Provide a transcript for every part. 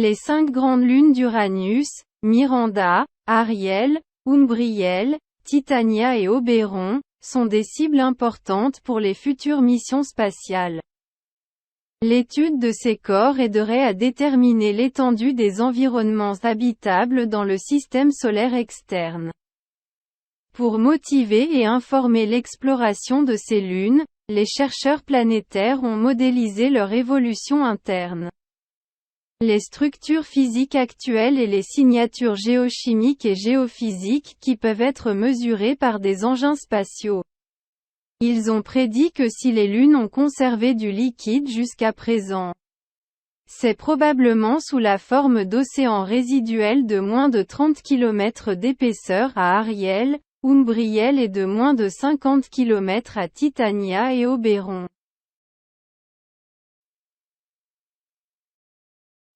Les 5 grandes lunes d'Uranus, Miranda, Ariel, Umbriel, Titania et Oberon, sont des cibles importantes pour les futures missions spatiales. L'étude de ces corps aiderait à déterminer l'étendue des environnements habitables dans le système solaire externe. Pour motiver et informer l'exploration de ces lunes, les chercheurs planétaires ont modélisé leur évolution interne. Les structures physiques actuelles et les signatures géochimiques et géophysiques qui peuvent être mesurées par des engins spatiaux. Ils ont prédit que si les lunes ont conservé du liquide jusqu'à présent, c'est probablement sous la forme d'océans résiduels de moins de 30 km d'épaisseur à Ariel, Umbriel et de moins de 50 km à Titania et Oberon.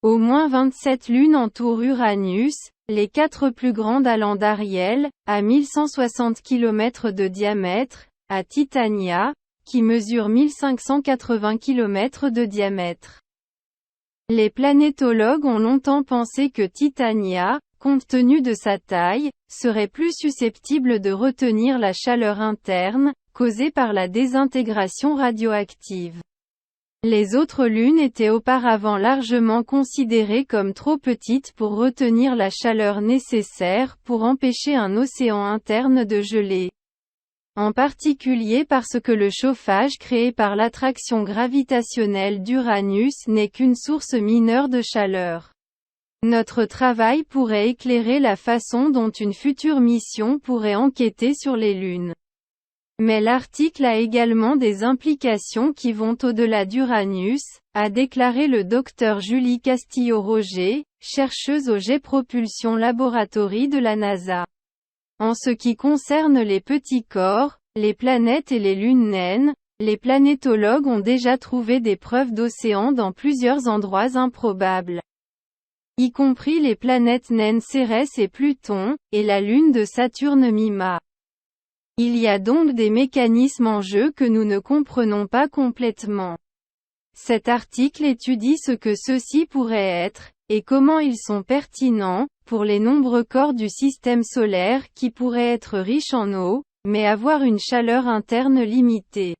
Au moins 27 lunes entourent Uranus, les 4 plus grandes allant d'Ariel, à 1160 km de diamètre, à Titania, qui mesure 1580 km de diamètre. Les planétologues ont longtemps pensé que Titania, compte tenu de sa taille, serait plus susceptible de retenir la chaleur interne, causée par la désintégration radioactive. Les autres lunes étaient auparavant largement considérées comme trop petites pour retenir la chaleur nécessaire pour empêcher un océan interne de geler. En particulier parce que le chauffage créé par l'attraction gravitationnelle d'Uranus n'est qu'une source mineure de chaleur. Notre travail pourrait éclairer la façon dont une future mission pourrait enquêter sur les lunes. Mais l'article a également des implications qui vont au-delà d'Uranus, a déclaré le Dr Julie Castillo-Roger, chercheuse au Jet Propulsion Laboratory de la NASA. En ce qui concerne les petits corps, les planètes et les lunes naines, les planétologues ont déjà trouvé des preuves d'océans dans plusieurs endroits improbables, y compris les planètes naines Cérès et Pluton, et la lune de Saturne Mima. Il y a donc des mécanismes en jeu que nous ne comprenons pas complètement. Cet article étudie ce que ceux-ci pourraient être, et comment ils sont pertinents, pour les nombreux corps du système solaire qui pourraient être riches en eau, mais avoir une chaleur interne limitée.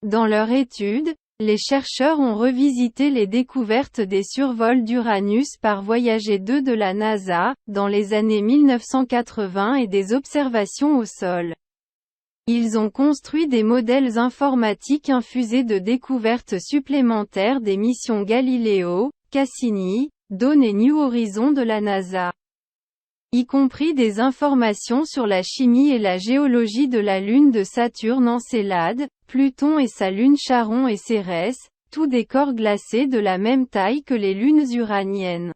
Dans leur étude, les chercheurs ont revisité les découvertes des survols d'Uranus par Voyager 2 de la NASA, dans les années 1980 et des observations au sol. Ils ont construit des modèles informatiques infusés de découvertes supplémentaires des missions Galileo, Cassini, Dawn et New Horizons de la NASA, y compris des informations sur la chimie et la géologie de la lune de Saturne Encélade, Pluton et sa lune Charon et Cérès, tous des corps glacés de la même taille que les lunes uraniennes.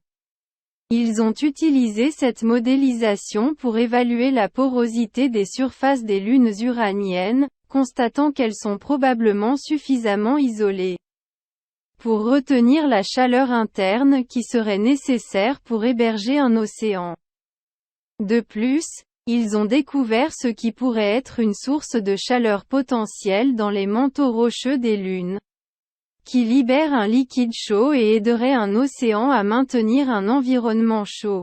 Ils ont utilisé cette modélisation pour évaluer la porosité des surfaces des lunes uraniennes, constatant qu'elles sont probablement suffisamment isolées pour retenir la chaleur interne qui serait nécessaire pour héberger un océan. De plus, ils ont découvert ce qui pourrait être une source de chaleur potentielle dans les manteaux rocheux des lunes, qui libère un liquide chaud et aiderait un océan à maintenir un environnement chaud.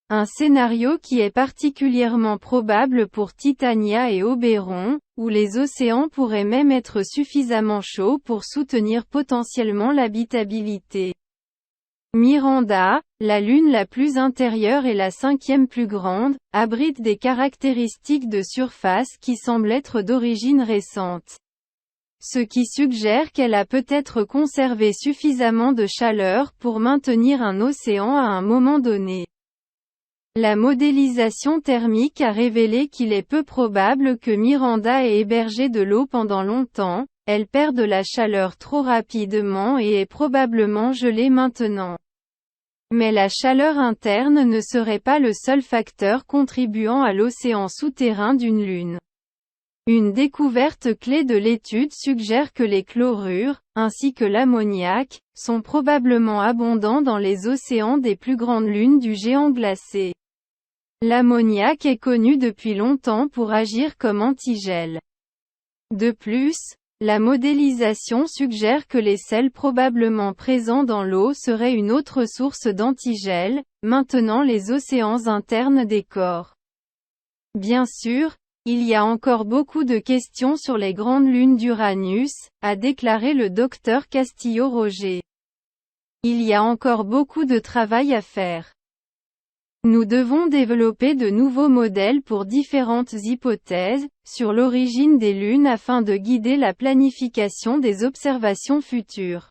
Un scénario qui est particulièrement probable pour Titania et Oberon, où les océans pourraient même être suffisamment chauds pour soutenir potentiellement l'habitabilité. Miranda, la lune la plus intérieure et la 5e plus grande, abrite des caractéristiques de surface qui semblent être d'origine récente. Ce qui suggère qu'elle a peut-être conservé suffisamment de chaleur pour maintenir un océan à un moment donné. La modélisation thermique a révélé qu'il est peu probable que Miranda ait hébergé de l'eau pendant longtemps, elle perd de la chaleur trop rapidement et est probablement gelée maintenant. Mais la chaleur interne ne serait pas le seul facteur contribuant à l'océan souterrain d'une lune. Une découverte clé de l'étude suggère que les chlorures, ainsi que l'ammoniac, sont probablement abondants dans les océans des plus grandes lunes du géant glacé. L'ammoniac est connu depuis longtemps pour agir comme antigel. De plus, La modélisation suggère que les sels probablement présents dans l'eau seraient une autre source d'antigel, maintenant les océans internes des corps. Bien sûr, il y a encore beaucoup de questions sur les grandes lunes d'Uranus, a déclaré le docteur Castillo-Roger. Il y a encore beaucoup de travail à faire. Nous devons développer de nouveaux modèles pour différentes hypothèses, sur l'origine des lunes afin de guider la planification des observations futures.